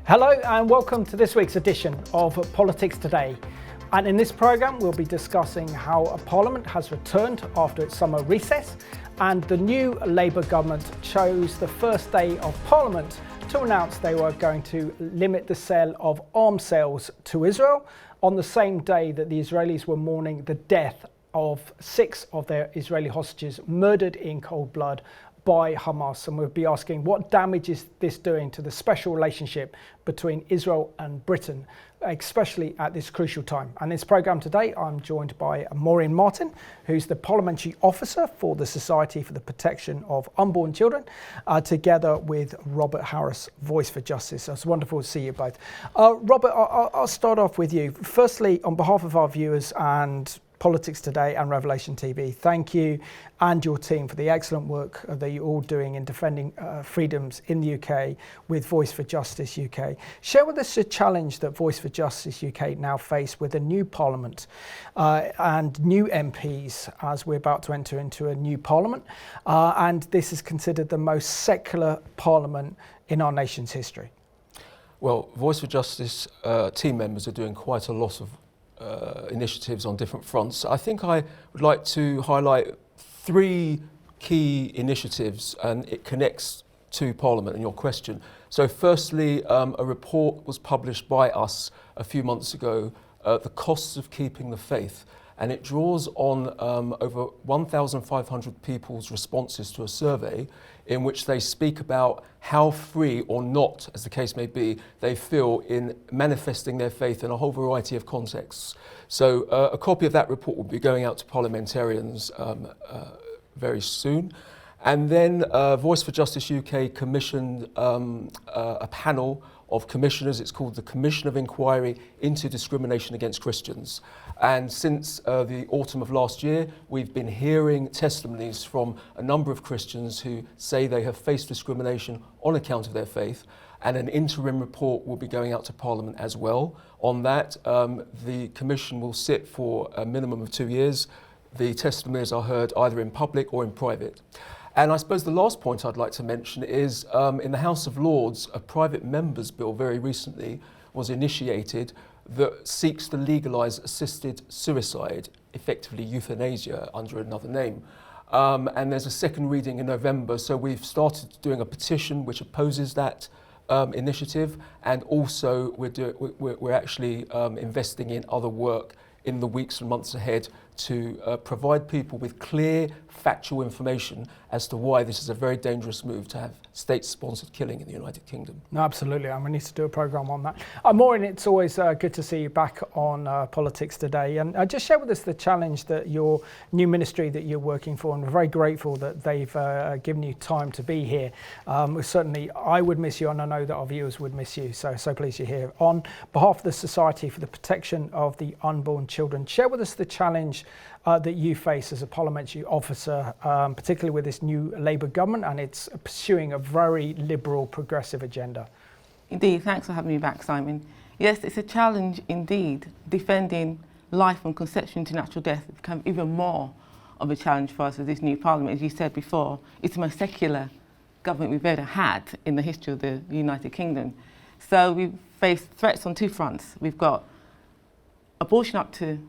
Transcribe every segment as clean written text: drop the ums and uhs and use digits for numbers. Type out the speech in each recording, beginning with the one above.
Hello and welcome to this week's edition of Politics Today. And in this programme we'll be discussing how Parliament has returned after its summer recess, and the new Labour government chose the first day of Parliament to announce they were going to limit the sale of arms sales to Israel on the same day that the Israelis were mourning the death of 6 of their Israeli hostages murdered in cold blood by Hamas. And we'll be asking, what damage is this doing to the special relationship between Israel and Britain, especially at this crucial time? And in this programme today, I'm joined by Maureen Martin, who's the Parliamentary Officer for the Society for the Protection of Unborn Children, together with Robert Harris, Voice for Justice. So it's wonderful to see you both. Robert, I'll start off with you. Firstly, on behalf of our viewers and Politics Today and Revelation TV, thank you and your team for the excellent work that you're all doing in defending freedoms in the UK with Voice for Justice UK. Share with us the challenge that Voice for Justice UK now face with a new Parliament and new MPs as we're about to enter into a new Parliament. And this is considered the most secular Parliament in our nation's history. Well, Voice for Justice team members are doing quite a lot of initiatives on different fronts. I think I would like to highlight 3 key initiatives, and it connects to Parliament and your question. So firstly, a report was published by us a few months ago, The Costs of Keeping the Faith, and it draws on over 1,500 people's responses to a survey in which they speak about how free or not, as the case may be, they feel in manifesting their faith in a whole variety of contexts. So a copy of that report will be going out to parliamentarians very soon. And then Voice for Justice UK commissioned a panel of commissioners. It's called the Commission of Inquiry into Discrimination Against Christians. And since the autumn of last year, we've been hearing testimonies from a number of Christians who say they have faced discrimination on account of their faith. And an interim report will be going out to Parliament as well. On that, the Commission will sit for a minimum of 2 years. The testimonies are heard either in public or in private. And I suppose the last point I'd like to mention is in the House of Lords, a private member's bill very recently was initiated that seeks to legalise assisted suicide, effectively euthanasia under another name. And there's a second reading in November, so we've started doing a petition which opposes that initiative, and also we're actually investing in other work in the weeks and months ahead to provide people with clear, factual information as to why this is a very dangerous move to have state-sponsored killing in the United Kingdom. No, absolutely, and we need to do a programme on that. Maureen, it's always good to see you back on Politics Today, and just share with us the challenge that your new ministry that you're working for, and we're very grateful that they've given you time to be here. Certainly, I would miss you, and I know that our viewers would miss you, so pleased you're here. On behalf of the Society for the Protection of the Unborn Children, share with us the challenge that you face as a parliamentary officer, particularly with this new Labour government, and it's pursuing a very liberal, progressive agenda. Indeed, thanks for having me back, Simon. Yes, it's a challenge indeed. Defending life from conception to natural death has become even more of a challenge for us with this new parliament. As you said before, it's the most secular government we've ever had in the history of the United Kingdom. So we've faced threats on 2 fronts. We've got abortion up to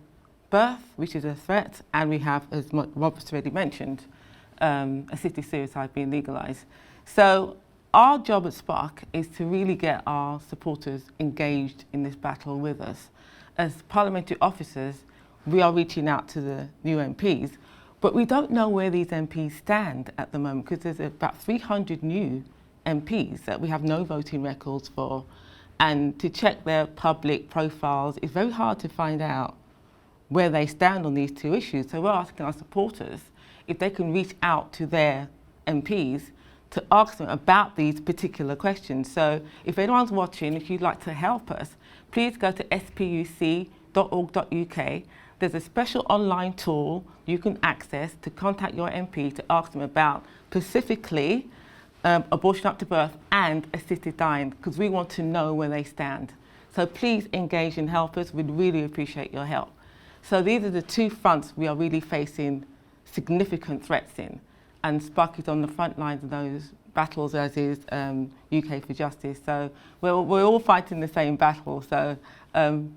birth, which is a threat, and we have, as Robert's already mentioned, assisted suicide being legalised. So our job at Spark is to really get our supporters engaged in this battle with us. As parliamentary officers, we are reaching out to the new MPs, but we don't know where these MPs stand at the moment, because there's about 300 new MPs that we have no voting records for, and to check their public profiles, it's very hard to find out where they stand on these 2 issues. So we're asking our supporters if they can reach out to their MPs to ask them about these particular questions. So if anyone's watching, if you'd like to help us, please go to spuc.org.uk. There's a special online tool you can access to contact your MP to ask them about specifically abortion up to birth and assisted dying, because we want to know where they stand. So please engage and help us. We'd really appreciate your help. So these are the 2 fronts we are really facing significant threats in, and Spark is on the front lines of those battles as is UK for Justice. So we're all fighting the same battle. So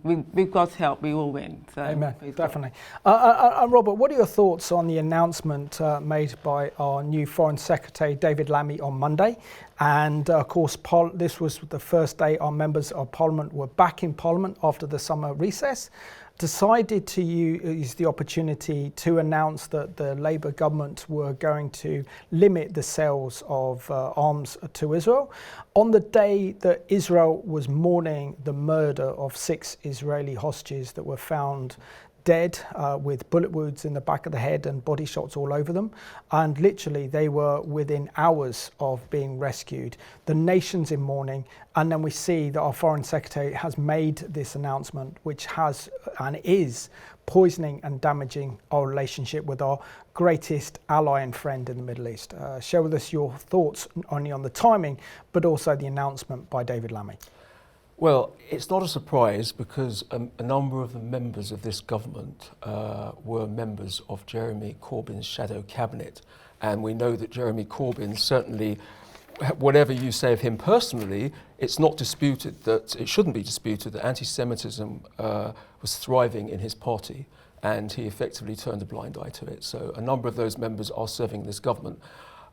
with God's help, we will win. So amen, definitely. Robert, what are your thoughts on the announcement made by our new Foreign Secretary, David Lammy, on Monday? And of course, this was the first day our members of Parliament were back in Parliament after the summer recess. Decided to use the opportunity to announce that the Labour government were going to limit the sales of arms to Israel on the day that Israel was mourning the murder of 6 Israeli hostages that were found dead with bullet wounds in the back of the head and body shots all over them, and literally they were within hours of being rescued. The nation's in mourning, and then we see that our Foreign Secretary has made this announcement, which has and is poisoning and damaging our relationship with our greatest ally and friend in the Middle East. Share with us your thoughts not only on the timing but also the announcement by David Lammy. Well, it's not a surprise because a number of the members of this government were members of Jeremy Corbyn's shadow cabinet. And we know that Jeremy Corbyn, certainly, whatever you say of him personally, it's not disputed that, it shouldn't be disputed that anti-Semitism was thriving in his party, and he effectively turned a blind eye to it. So a number of those members are serving this government.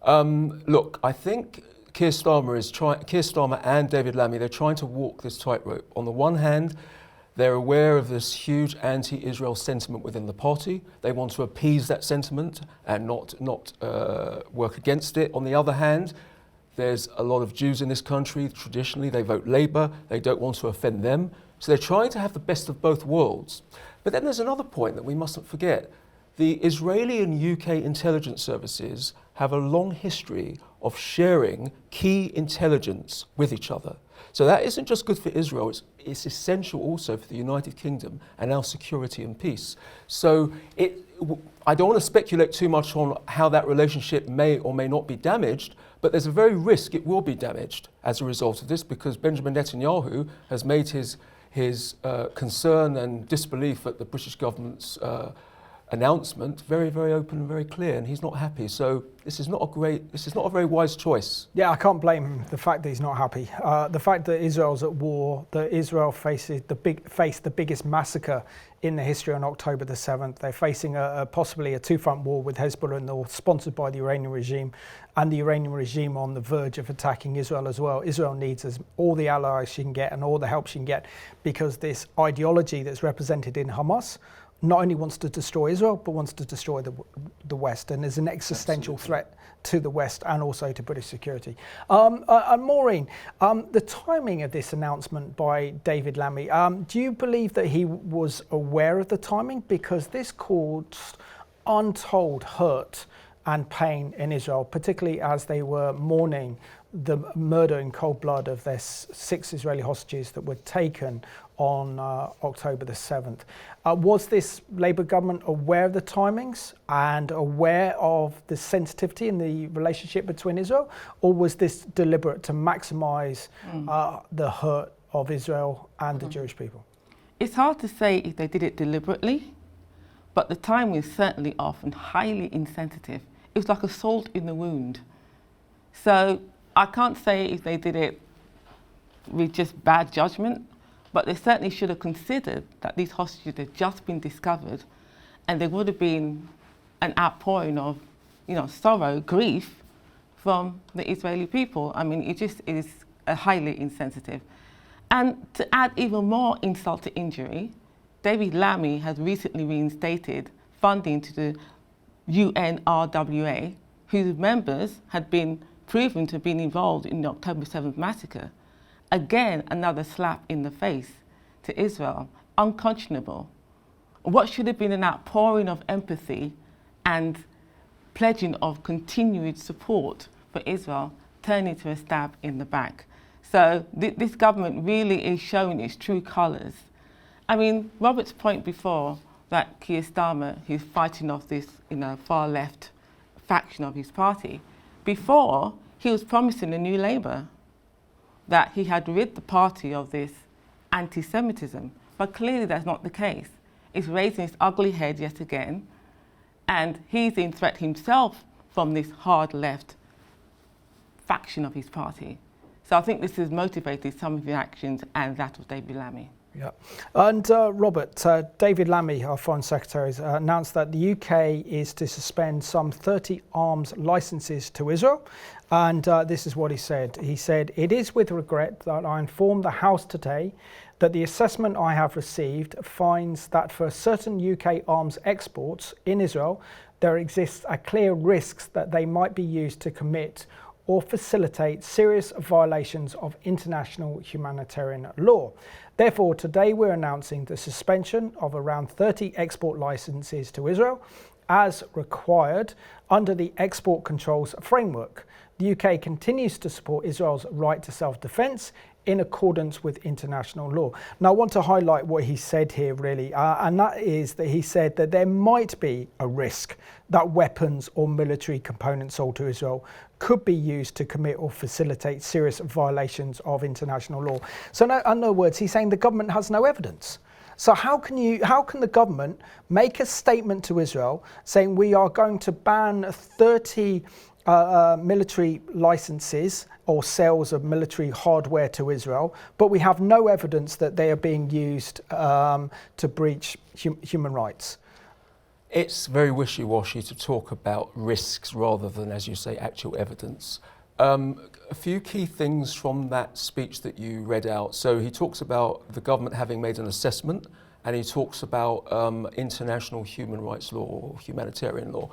Look, I think Keir Starmer and David Lammy, they're trying to walk this tightrope. On the one hand, they're aware of this huge anti-Israel sentiment within the party. They want to appease that sentiment and not work against it. On the other hand, there's a lot of Jews in this country. Traditionally, they vote Labour. They don't want to offend them. So they're trying to have the best of both worlds. But then there's another point that we mustn't forget. The Israeli and UK intelligence services have a long history of sharing key intelligence with each other. So that isn't just good for Israel, it's essential also for the United Kingdom and our security and peace. So I don't want to speculate too much on how that relationship may or may not be damaged, but there's a very risk it will be damaged as a result of this, because Benjamin Netanyahu has made his concern and disbelief at the British government's announcement very, very open and very clear, and he's not happy. So this is not a very wise choice. Yeah, I can't blame him. The fact that he's not happy, the fact that Israel's at war, that Israel faces the biggest massacre in the history on October the 7th. They're facing possibly a two-front war with Hezbollah in the north, sponsored by the Iranian regime, and the Iranian regime on the verge of attacking Israel as well. Israel needs all the allies she can get and all the help she can get, because this ideology that's represented in Hamas not only wants to destroy Israel, but wants to destroy the West, and is an existential threat to the West and also to British security. Maureen, the timing of this announcement by David Lammy, do you believe that he was aware of the timing? Because this caused untold hurt and pain in Israel, particularly as they were mourning the murder in cold blood of their 6 Israeli hostages that were taken on October the 7th. Was this Labour government aware of the timings and aware of the sensitivity in the relationship between Israel, or was this deliberate to maximise the hurt of Israel and the Jewish people? It's hard to say if they did it deliberately, but the timing is certainly off and highly insensitive. It was like a salt in the wound. So I can't say if they did it with just bad judgment, but they certainly should have considered that these hostages had just been discovered, and there would have been an outpouring of, sorrow, grief from the Israeli people. I mean, it just is highly insensitive. And to add even more insult to injury, David Lammy has recently reinstated funding to the UNRWA, whose members had been proven to have been involved in the October 7th massacre. Again, another slap in the face to Israel. Unconscionable. What should have been an outpouring of empathy and pledging of continued support for Israel turned into a stab in the back. So this government really is showing its true colours. I mean, Robert's point before that Keir Starmer, who's fighting off this far left faction of his party, before he was promising a new Labour, that he had rid the party of this anti-Semitism. But clearly that's not the case. It's raising its ugly head yet again, and he's in threat himself from this hard left faction of his party. So I think this has motivated some of the actions and that of David Lammy. Yeah. And Robert, David Lammy, our Foreign Secretary, has announced that the UK is to suspend some 30 arms licences to Israel. And this is what he said. He said, "It is with regret that I inform the House today that the assessment I have received finds that for certain UK arms exports in Israel, there exists a clear risk that they might be used to commit or facilitate serious violations of international humanitarian law. Therefore, today we're announcing the suspension of around 30 export licenses to Israel as required under the export controls framework. The UK continues to support Israel's right to self-defence in accordance with international law." Now, I want to highlight what he said here, really, and that is that he said that there might be a risk that weapons or military components sold to Israel could be used to commit or facilitate serious violations of international law. So, in other words, he's saying the government has no evidence. So how can the government make a statement to Israel saying we are going to ban 30 military licenses or sales of military hardware to Israel, but we have no evidence that they are being used to breach human rights? It's very wishy-washy to talk about risks rather than, as you say, actual evidence. A few key things from that speech that you read out. So he talks about the government having made an assessment, and he talks about international human rights law or humanitarian law.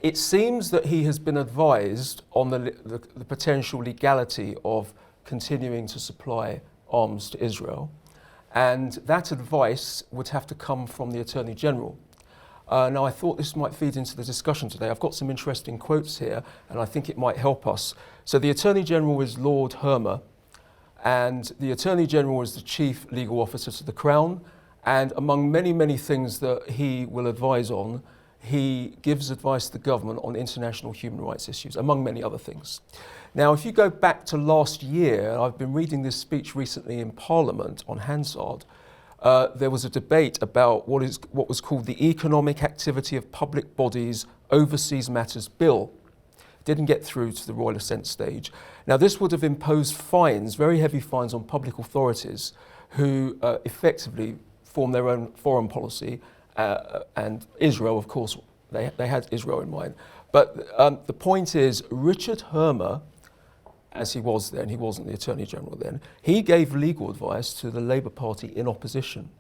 It seems that he has been advised on the potential legality of continuing to supply arms to Israel, and that advice would have to come from the Attorney General. Now, I thought this might feed into the discussion today. I've got some interesting quotes here, and I think it might help us. So the Attorney General is Lord Hermer, and the Attorney General is the Chief Legal Officer to the Crown, and among many, many things that he will advise on, he gives advice to the government on international human rights issues, among many other things. Now, if you go back to last year, I've been reading this speech recently in Parliament on Hansard. There was a debate about what was called the Economic Activity of Public Bodies Overseas Matters Bill. Didn't get through to the royal assent stage. Now, this would have imposed fines, very heavy fines on public authorities who effectively form their own foreign policy, and Israel, of course, they had Israel in mind. But the point is, Richard Hermer, as he was then, he wasn't the Attorney General then, he gave legal advice to the Labour Party in opposition.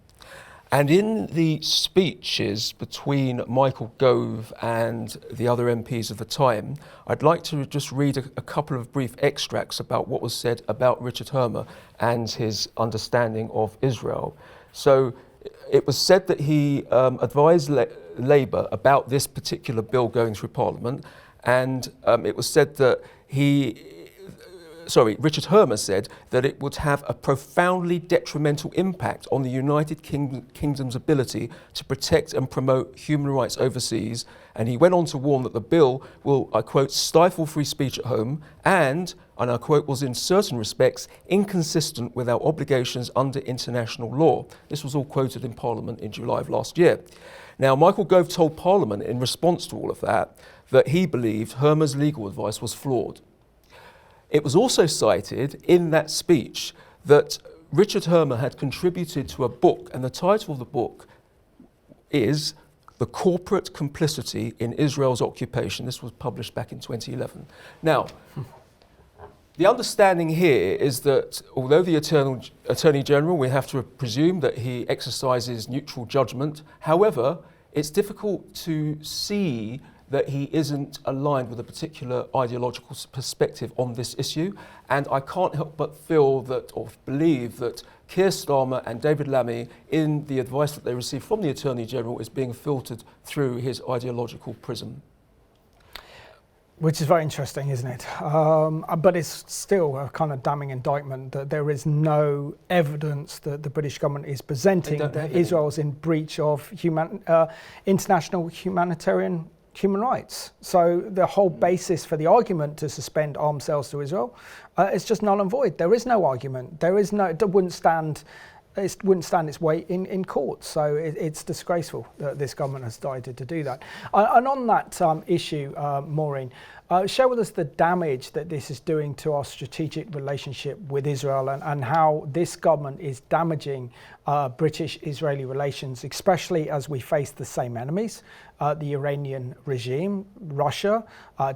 And in the speeches between Michael Gove and the other MPs of the time, I'd like to just read a couple of brief extracts about what was said about Richard Hermer and his understanding of Israel. So it was said that he advised Labour about this particular bill going through Parliament, and it was said that Richard Hermer said that it would have a profoundly detrimental impact on the United Kingdom's ability to protect and promote human rights overseas, and he went on to warn that the bill will, I quote, stifle free speech at home and I quote, was in certain respects inconsistent with our obligations under international law. This was all quoted in Parliament in July of last year. Now, Michael Gove told Parliament in response to all of that he believed Hermer's legal advice was flawed. It was also cited in that speech that Richard Hermer had contributed to a book, and the title of the book is The Corporate Complicity in Israel's Occupation. This was published back in 2011. Now, the understanding here is that although the Attorney General, we have to presume that he exercises neutral judgment, however, it's difficult to see that he isn't aligned with a particular ideological perspective on this issue. And I can't help but feel that, or believe that, Keir Starmer and David Lammy, in the advice that they received from the Attorney General, is being filtered through his ideological prism. Which is very interesting, isn't it? But it's still a kind of damning indictment that there is no evidence that the British government is presenting that Israel is in breach of international humanitarian human rights. So the whole basis for the argument to suspend arms sales to Israel is just null and void. There is no argument. It wouldn't stand its weight in court. So it's disgraceful that this government has decided to do that. And on that issue, Maureen, Share with us the damage that this is doing to our strategic relationship with Israel and how this government is damaging British-Israeli relations, especially as we face the same enemies, the Iranian regime, Russia,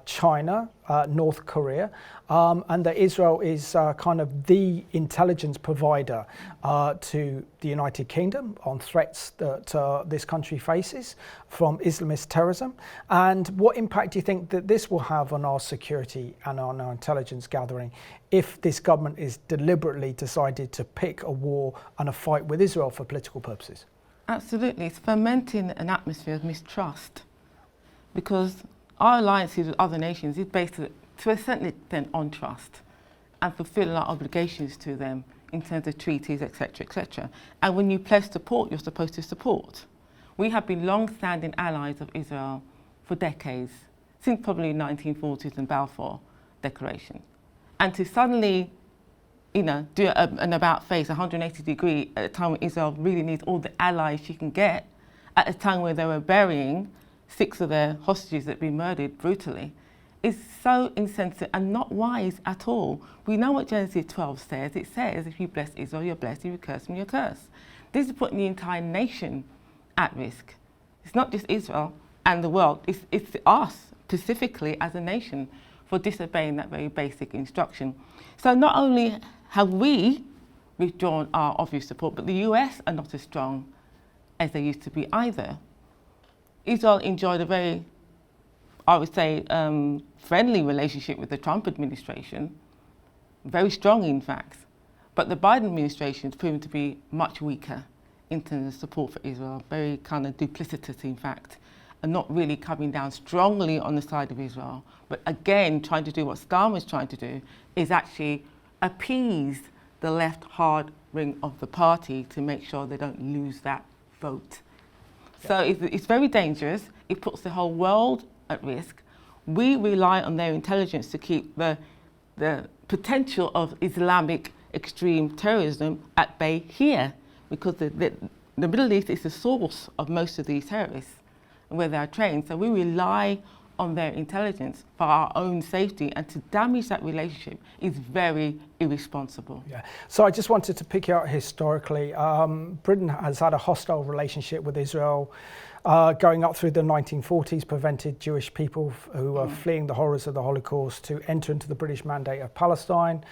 China, North Korea, and that Israel is kind of the intelligence provider to the United Kingdom on threats that this country faces from Islamist terrorism. And what impact do you think that this will have on our security and on our intelligence gathering if this government is deliberately decided to pick a war and a fight with Israel for political purposes? Absolutely. It's fomenting an atmosphere of mistrust, because our alliances with other nations is based to a certain extent on trust and fulfilling our obligations to them in terms of treaties, etc., etc. And when you pledge support, you're supposed to support. We have been long-standing allies of Israel for decades, since probably 1940s and Balfour Declaration. And to suddenly, do an about-face, 180-degree, at a time when Israel really needs all the allies she can get, at a time where they were burying 6 of their hostages that had been murdered brutally, is so insensitive and not wise at all. We know what Genesis 12 says. It says, if you bless Israel, you're blessed. If you curse them, you're cursed. This is putting the entire nation at risk. It's not just Israel and the world. It's us, specifically as a nation, for disobeying that very basic instruction. So not only have we withdrawn our obvious support, but the US are not as strong as they used to be either. Israel enjoyed a very, I would say, friendly relationship with the Trump administration, very strong in fact, but the Biden administration has proven to be much weaker in terms of support for Israel, very kind of duplicitous in fact, and not really coming down strongly on the side of Israel, but again trying to do what Starmer's trying to do, is actually appease the left hard wing of the party to make sure they don't lose that vote. Yeah. So it's very dangerous. It puts the whole world at risk. We rely on their intelligence to keep the potential of Islamic extreme terrorism at bay here, because the Middle East is the source of most of these terrorists and where they are trained. So we rely on their intelligence for our own safety, and to damage that relationship is very irresponsible. Yeah. So I just wanted to pick out historically, Britain has had a hostile relationship with Israel going up through the 1940s, prevented Jewish people who were fleeing the horrors of the Holocaust to enter into the British Mandate of Palestine.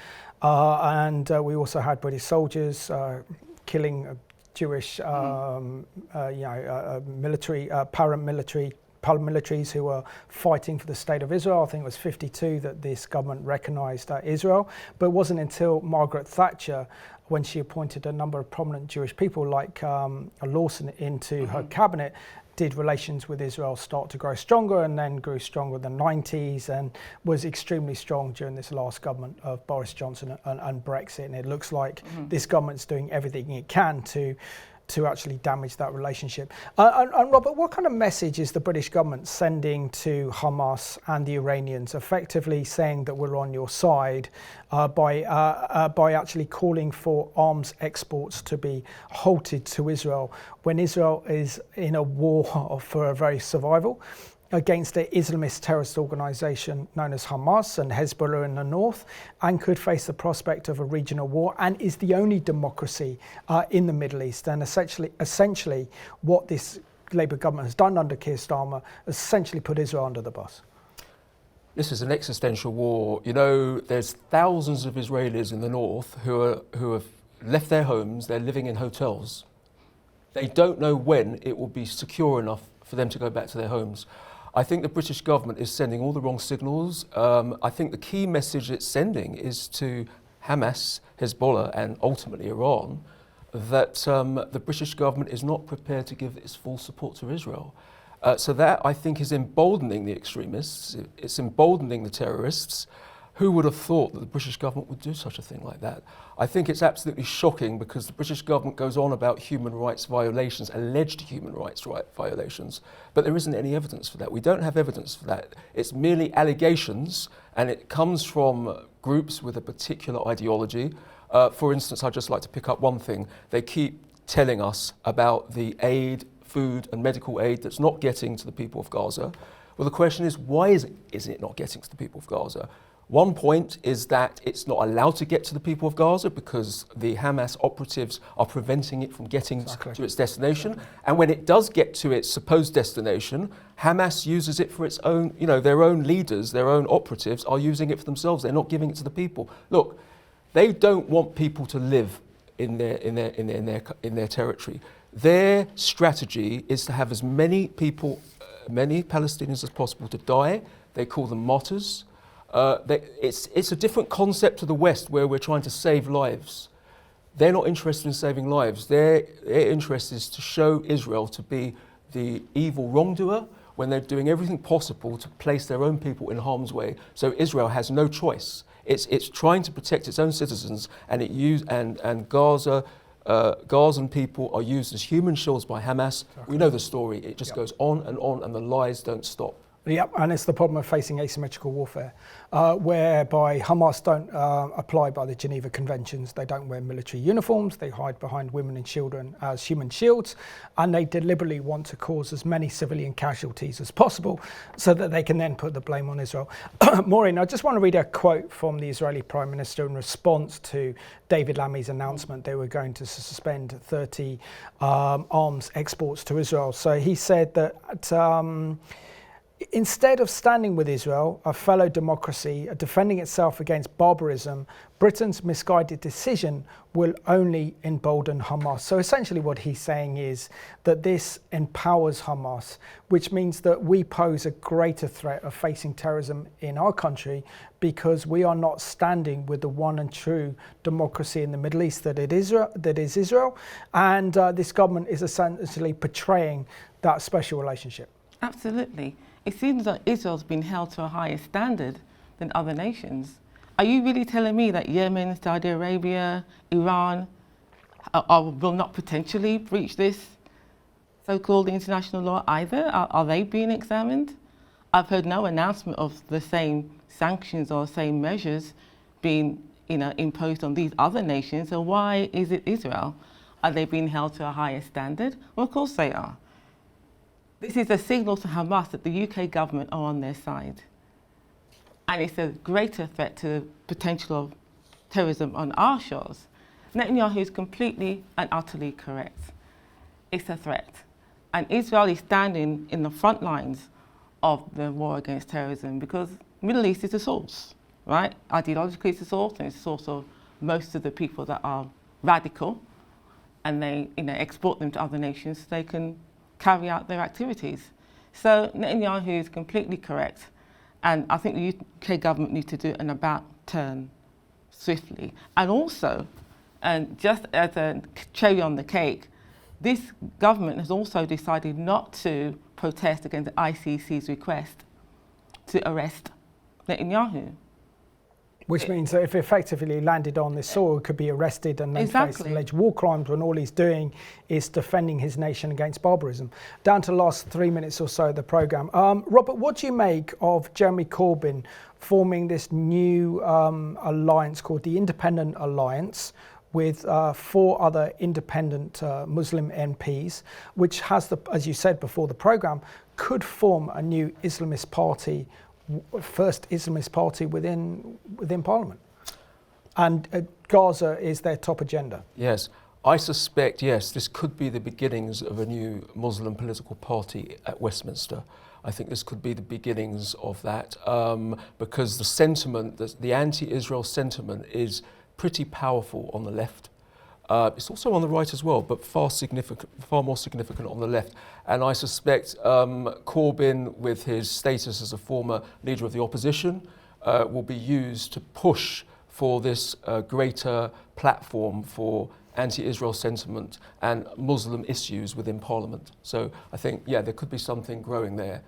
And we also had British soldiers killing Jewish military, paramilitaries who were fighting for the state of Israel. I think it was 52 that this government recognised Israel. But it wasn't until Margaret Thatcher, when she appointed a number of prominent Jewish people like Lawson into her cabinet, did relations with Israel start to grow stronger, and then grew stronger in the 90s and was extremely strong during this last government of Boris Johnson and Brexit. And it looks like this government's doing everything it can to actually damage that relationship. And Robert, what kind of message is the British government sending to Hamas and the Iranians, effectively saying that we're on your side by actually calling for arms exports to be halted to Israel, when Israel is in a war for a very survival against the Islamist terrorist organisation known as Hamas and Hezbollah in the north, and could face the prospect of a regional war, and is the only democracy in the Middle East. And essentially what this Labour government has done under Keir Starmer has essentially put Israel under the bus. This is an existential war. You know, there's thousands of Israelis in the north who have left their homes. They're living in hotels. They don't know when it will be secure enough for them to go back to their homes. I think the British government is sending all the wrong signals. I think the key message it's sending is to Hamas, Hezbollah, and ultimately Iran, that the British government is not prepared to give its full support to Israel. So that, I think, is emboldening the extremists. It's emboldening the terrorists. Who would have thought that the British government would do such a thing like that? I think it's absolutely shocking, because the British government goes on about human rights violations, alleged human rights violations, but there isn't any evidence for that. We don't have evidence for that. It's merely allegations, and it comes from groups with a particular ideology. For instance, I'd just like to pick up one thing. They keep telling us about the aid, food and medical aid that's not getting to the people of Gaza. Well, the question is, why is it not getting to the people of Gaza? One point is that it's not allowed to get to the people of Gaza because the Hamas operatives are preventing it from getting to its destination. And when it does get to its supposed destination, Hamas uses it for its own, their own leaders, their own operatives are using it for themselves. They're not giving it to the people. Look, they don't want people to live in their territory. Their strategy is to have as many people, many Palestinians as possible to die. They call them martyrs. It's a different concept to the West where we're trying to save lives. They're not interested in saving lives. Their interest is to show Israel to be the evil wrongdoer when they're doing everything possible to place their own people in harm's way. So Israel has no choice. It's trying to protect its own citizens, and Gazan people are used as human shields by Hamas. We know the story. It just goes on, and the lies don't stop. Yep, and it's the problem of facing asymmetrical warfare, whereby Hamas don't apply by the Geneva Conventions. They don't wear military uniforms. They hide behind women and children as human shields, and they deliberately want to cause as many civilian casualties as possible so that they can then put the blame on Israel. Maureen, I just want to read a quote from the Israeli Prime Minister in response to David Lammy's announcement they were going to suspend 30 arms exports to Israel. So he said that instead of standing with Israel, a fellow democracy, defending itself against barbarism, Britain's misguided decision will only embolden Hamas. So essentially what he's saying is that this empowers Hamas, which means that we pose a greater threat of facing terrorism in our country because we are not standing with the one and true democracy in the Middle East that is Israel. And this government is essentially portraying that special relationship. Absolutely. It seems that Israel's been held to a higher standard than other nations. Are you really telling me that Yemen, Saudi Arabia, Iran will not potentially breach this so-called international law either? Are they being examined? I've heard no announcement of the same sanctions or same measures being imposed on these other nations. So why is it Israel? Are they being held to a higher standard? Well, of course they are. This is a signal to Hamas that the UK government are on their side. And it's a greater threat to the potential of terrorism on our shores. Netanyahu is completely and utterly correct. It's a threat. And Israel is standing in the front lines of the war against terrorism because the Middle East is a source, right? Ideologically it's a source, and it's a source of most of the people that are radical, and they export them to other nations so they can carry out their activities. So Netanyahu is completely correct, and I think the UK government needs to do an about turn swiftly. And also, and just as a cherry on the cake, this government has also decided not to protest against the ICC's request to arrest Netanyahu. Which means that if effectively landed on this soil, could be arrested and then face alleged war crimes when all he's doing is defending his nation against barbarism. Down to the last 3 minutes or so of the programme. Robert, what do you make of Jeremy Corbyn forming this new alliance called the Independent Alliance with 4 other independent Muslim MPs, which has, as you said before the programme, could form a new Islamist party, first Islamist party within Parliament, and Gaza is their top agenda. Yes, I suspect, this could be the beginnings of a new Muslim political party at Westminster. I think this could be the beginnings of that because the sentiment, the anti-Israel sentiment is pretty powerful on the left. It's also on the right as well, but far more significant on the left. And I suspect Corbyn, with his status as a former leader of the opposition, will be used to push for this greater platform for anti-Israel sentiment and Muslim issues within Parliament. So I think, there could be something growing there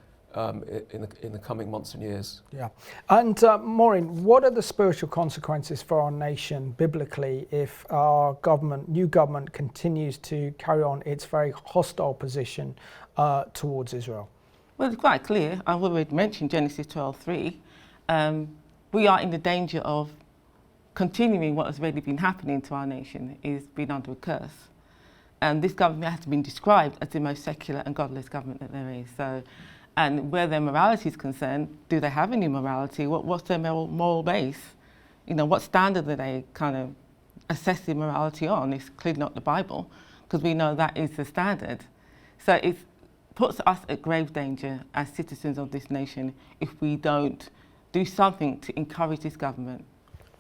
in the coming months and years. Yeah. And Maureen, what are the spiritual consequences for our nation biblically if our new government continues to carry on its very hostile position towards Israel? Well, it's quite clear. I've already mentioned Genesis 12:3. We are in the danger of continuing what has already been happening to our nation, is being under a curse. And this government has been described as the most secular and godless government that there is. So And where their morality is concerned, do they have any morality? What's their moral base? You know, what standard are they kind of assessing morality on? It's clearly not the Bible, because we know that is the standard. So it puts us at grave danger as citizens of this nation if we don't do something to encourage this government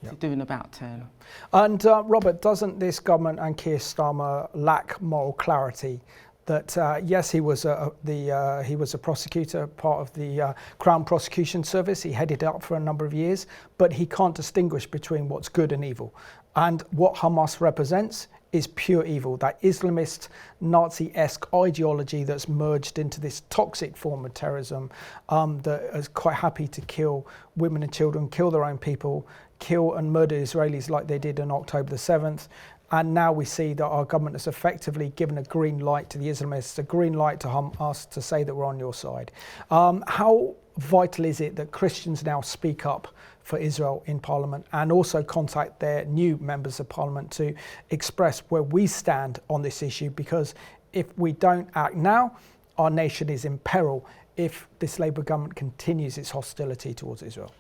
to do an about turn. And Robert, doesn't this government and Keir Starmer lack moral clarity? That yes, he was a prosecutor, part of the Crown Prosecution Service. He headed up for a number of years, but he can't distinguish between what's good and evil. And what Hamas represents is pure evil, that Islamist, Nazi-esque ideology that's merged into this toxic form of terrorism that is quite happy to kill women and children, kill their own people, kill and murder Israelis like they did on October the 7th. And now we see that our government has effectively given a green light to the Islamists, a green light to Hamas to say that we're on your side. How vital is it that Christians now speak up for Israel in Parliament and also contact their new members of Parliament to express where we stand on this issue? Because if we don't act now, our nation is in peril if this Labour government continues its hostility towards Israel.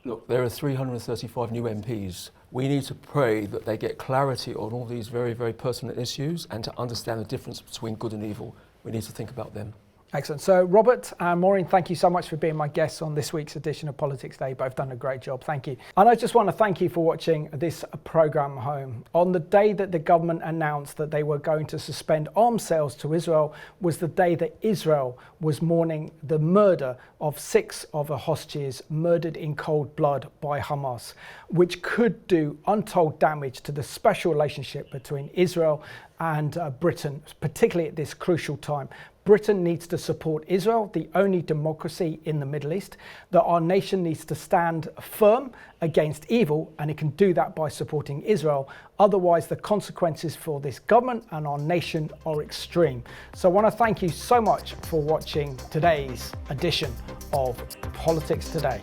Look, there are 335 new MPs. We need to pray that they get clarity on all these very, very personal issues and to understand the difference between good and evil. We need to think about them. Excellent. So Robert and Maureen, thank you so much for being my guests on this week's edition of Politics Day. Both done a great job. Thank you. And I just want to thank you for watching this programme home. On the day that the government announced that they were going to suspend arms sales to Israel was the day that Israel was mourning the murder of 6 of the hostages murdered in cold blood by Hamas, which could do untold damage to the special relationship between Israel and Britain, particularly at this crucial time. Britain needs to support Israel, the only democracy in the Middle East, that our nation needs to stand firm against evil, and it can do that by supporting Israel. Otherwise, the consequences for this government and our nation are extreme. So I want to thank you so much for watching today's edition of Politics Today.